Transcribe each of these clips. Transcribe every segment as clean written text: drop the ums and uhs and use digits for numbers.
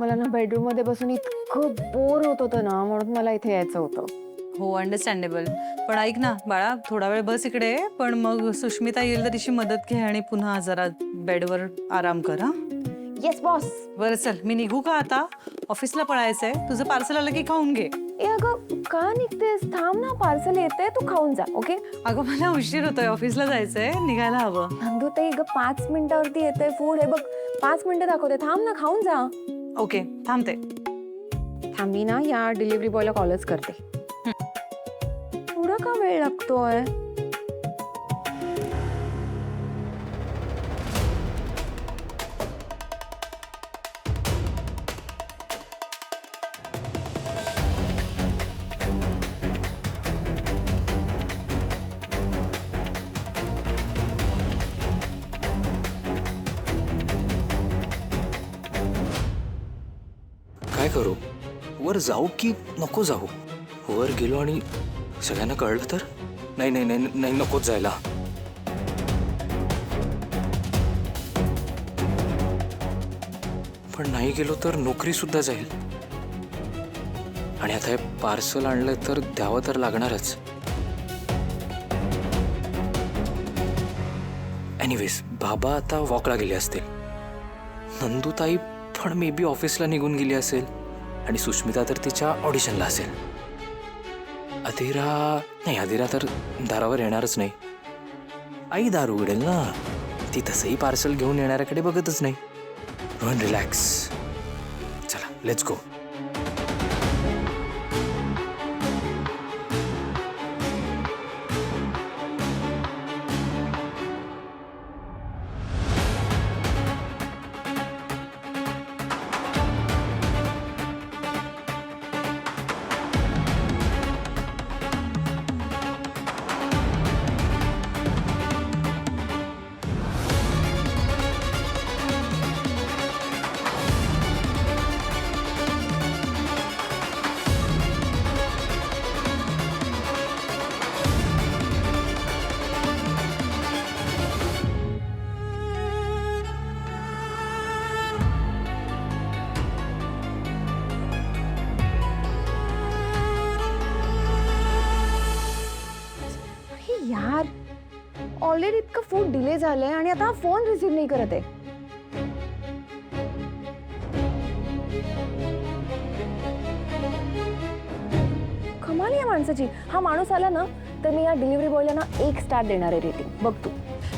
मला ना बेडरूम मध्ये बसून इतकं बोर होत होतं ना, म्हणून मला इथे यायचं होतं. हो अंडरस्टँडेबल. पण ऐक ना बाळा, थोडा वेळ बस इकडे. पण मग सुष्मिता येईल तर तिची मदत घे आणि पुन्हा जरा बेडवर आराम कर. हा येस बॉस. बरं चल, मी निघू का आता? ऑफिसला पळायचंय. तुझं पार्सल आलं की खाऊन घे. ए अगं का निघतेस? थांब ना, पार्सल येते, तू खाऊन जा. ओके अगं मला उशीर होतोय, ऑफिसला जायचंय, निघायला हवं. नंदू ताई, ग 5 मिनिटावरती येते फूड. हे बघ 5 मिनिटं दाखवते, थांब ना, खाऊन जा. ओके थांबते. थांबी ना, या डिलिव्हरी बॉयला कॉलच करते. एवढा का वेळ लागतोय? काय करू? वर जाऊ की नको जाऊ? वर गेलो आणि सगळ्यांना कळलं तर? नाही नाही नाही नाही, नकोच जायला. पण नाही गेलो तर नोकरी सुद्धा जाईल. आणि आता हे पार्सल आणलं तर द्यावं तर लागणारच. एनिवेज, बाबा आता वॉकला गेले असतील. नंदूताई पण मे बी ऑफिसला निघून गेली असेल. आणि सुष्मिता तर तिच्या ऑडिशनला असेल. अधीरा तर दारावर येणारच नाही. आई दार उघडेल ना. ती तसंही पार्सल घेऊन येणाऱ्याकडे बघतच नाही. रोहन रिलॅक्स. चला लेट्स गो. यार, ऑलरेडी इतकं फूड डिले झालंय आणि आता फोन रिसीव्ह नाही करत आहे. कमाल या माणसाची. हा माणूस आला ना तर मी या डिलिव्हरी बॉयला ना 1 स्टार देणार आहे रेटिंग. बघ तू.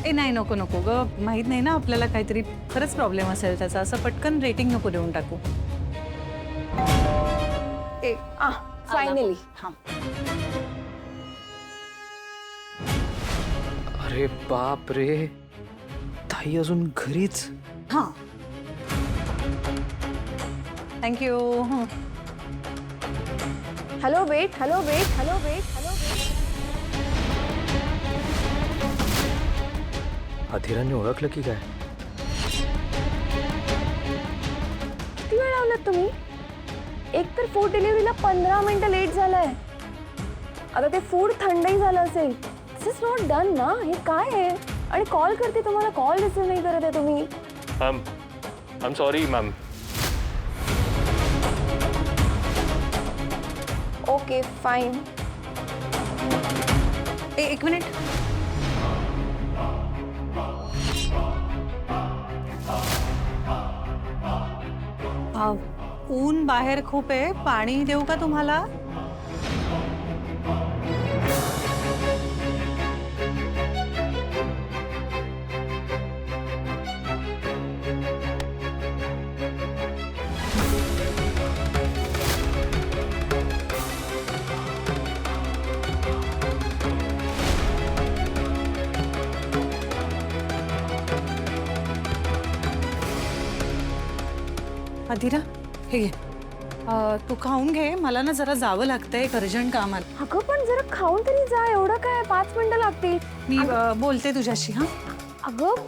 ए नाही, नको नको ग. माहित नाही ना आपल्याला काहीतरी खरंच प्रॉब्लेम असेल त्याचा. असं पटकन रेटिंग नको देऊन टाकू. ए फायनली. हां अरे बाप रे, ताई अजून घरीच. हां thank you. Hello wait, hello wait, hello wait, hello wait. अधीरांनी ओळखलं की काय? किती वेळ लावलात तुम्ही? एक तर फूड डिलिव्हरीला 15 मिनिटं लेट झालंय. आता ते फूड थंडही झालं असेल. दिस इज नॉट डन ना. हे काय आहे? आणि कॉल करते तुम्हाला, कॉल रिसीव्ह नाही करत आहे तुम्ही. I'm sorry, ma'am. Okay fine. एक मिनिट. ऊन बाहेर खूप आहे. पाणी देऊ का तुम्हाला? अधीरा हे घे. तू खाऊन घे. मला ना जरा जावं लागतंय, एक अर्जंट काम आलं. अगं पण जरा खाऊन तरी जा. एवढं काय, 5 मिनिटं लागतील. मी बोलते तुझ्याशी. हां अगं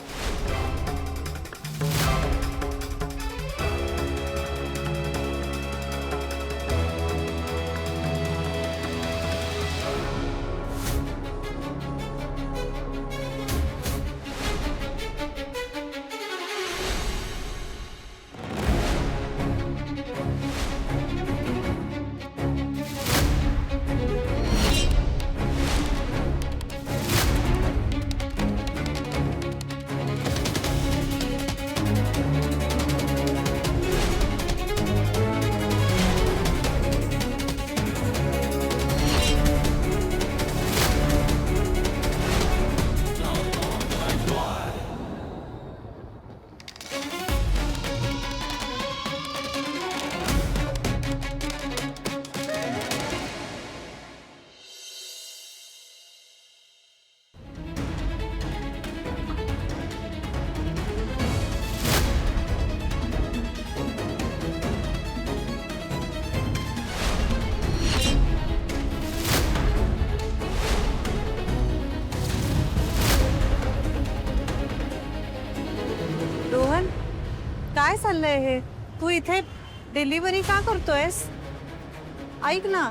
चाललंय हे? तू इथे डिलिव्हरी का करतोयस? ऐक ना,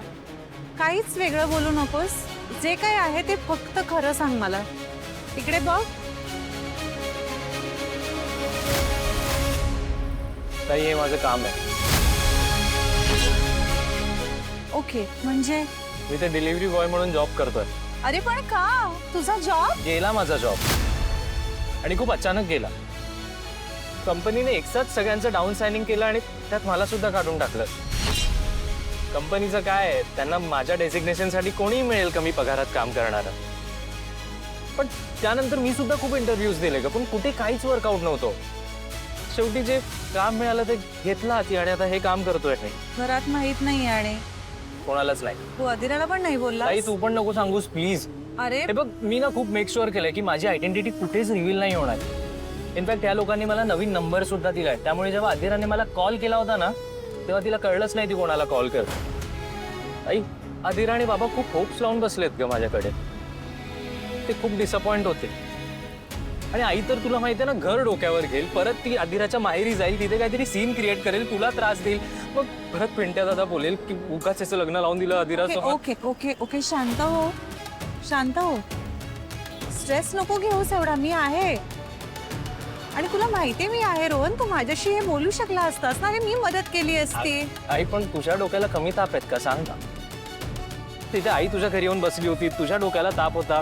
काहीच वेगळं बोलू नकोस. जे काय आहे ते फक्त खरं सांग मला. इकडे बघ. ताई हे माझं काम आहे. ओके, म्हणजे मी ते डिलिव्हरी बॉय म्हणून जॉब करतोय. अरे पण का? तुझा जॉब? गेला माझा जॉब आणि खूप अचानक गेला. कंपनीने एकसाथ सगळ्यांचं डाऊन सायनिंग केलं आणि त्यात मला सुद्धा काढून टाकलं. कंपनीचं काय आहे, त्यांना माझ्या डेसिग्नेशनसाठी कोणीही मिळेल कमी पगारात काम करणारं. पण त्यानंतर मी सुद्धा खूप इंटरव्ह्यूज दिले का, पण कुठे काहीच वर्कआउट नव्हतं. शेवटी जे काम मिळालं ते घेतलं हाती आणि आता हे काम करतोय मी. घरात माहित नाही आणि कोणालाच नाही. तू अदिराला पण नाही बोलला? ताई तू पण नको सांगूस प्लीज. अरे हे बघ, मी ना खूप मेक शुअर केलंय की माझी आयडेंटिटी कुठेच रिव्हील नाही होणार. इनफॅक्ट त्या लोकांनी मला नवीन नंबर सुद्धा दिलाय. त्यामुळे जेव्हा अदिराने मला कॉल केला होता ना, तेव्हा तिला कळलंच नाही ती कोणाला कॉल करते. आई, अदिरा आणि बाबा खूप होप्स लावून बसलेत ग माझ्याकडे. ते खूप डिसअपॉइंट होते. आणि आई तर तुला माहितीये ना, घर डोक्यावर घेईल. परत ती अदिराच्या माहेरी जाईल, तिथे काहीतरी सीन क्रिएट करेल, तुला त्रास देईल. मग परत पिंट्या दादा बोलेल की उगाच याचं लग्न लावून दिलं अदिरा सोबत. ओके ओके ओके, शांत हो, शांत हो. स्ट्रेस नको घेऊस एवढा. मी आहे आणि तुला माहितीये मी आहे रोहन. तू माझ्याशी हे बोलू शकला असतास ना, मी मदत केली असती. आई पण तुझ्या डोक्याला कमी ताप आहेत का सांग ना. तिथे आई तुझ्या घरी येऊन बसली होती, तुझ्या डोक्याला ताप होता.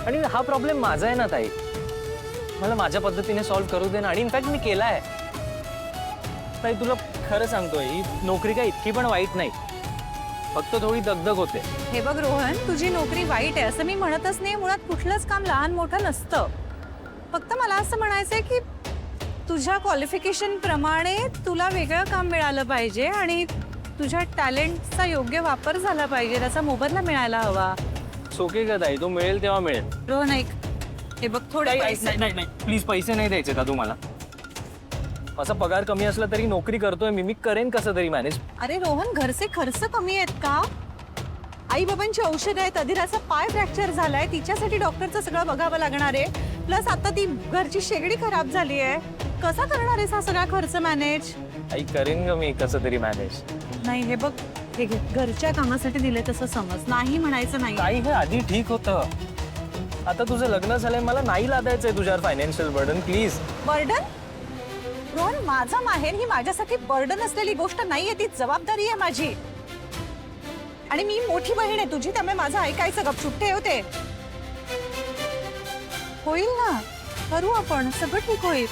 आणि हा प्रॉब्लेम माझा आहे ना ताई, मला माझ्या पद्धतीने सॉल्व्ह करू दे ना. आणि इनफॅक्ट मी केला आहे ताई. तुला खरं सांगतोय, ही नोकरी काय इतकी पण वाईट नाही, फक्त थोडी दगदग होते. हे बघ रोहन, तुझी नोकरी वाईट आहे असं मी म्हणतच नाही. मुळात कुठलंच काम लहान मोठं नसतं. फक्त मला असं म्हणायचंय की तुझ्या क्वालिफिकेशन प्रमाणे तुला वेगळं काम मिळालं पाहिजे आणि तुझ्या टॅलेंटचा योग्य वापर झाला पाहिजे, त्याचा मोबदला मिळायला हवा. सोके का ताई, तो मिळेल तेव्हा मिळेल. रोहन ऐक, हे बघ थोडे नाही प्लीज, पैसे नाही द्यायचे का तुम्हाला? माझा पगार कमी असला तरी नोकरी करतोय मी करेन कसं तरी मॅनेज. अरे रोहन, घरचे खर्च कमी आहेत का? आई बाबांची औषध आहेत, अदिराचा पाय फ्रॅक्चर झालाय, तिच्यासाठी डॉक्टरचं सगळं बघावं लागणार आहे. प्लस आता ती घरची शेगडी खराब झाली आहे. कसा करणार आहेस हा सगळा खर्च मॅनेज? आई करेन ग मी कसं तरी मॅनेज. नाही हे बघ, हे घे, घरच्या कामासाठी दिले तसं समज, नाही म्हणायचं नाही. ताई हे आधी ठीक होतं, आता तुझं लग्न झालंय, मला नाही लादायचंय तुझ्यावर financial burden. Please. Burden? Rohan, माझा माहेर ही माझ्यासाठी बर्डन असलेली गोष्ट नाहीये, ती जबाबदारी आहे माझी. आणि मी मोठी बहीण आहे तुझी, त्यामुळे माझं ऐकायचं, गपचूप ठेवते. होईल ना, करू आपण, सगळं ठीक होईल.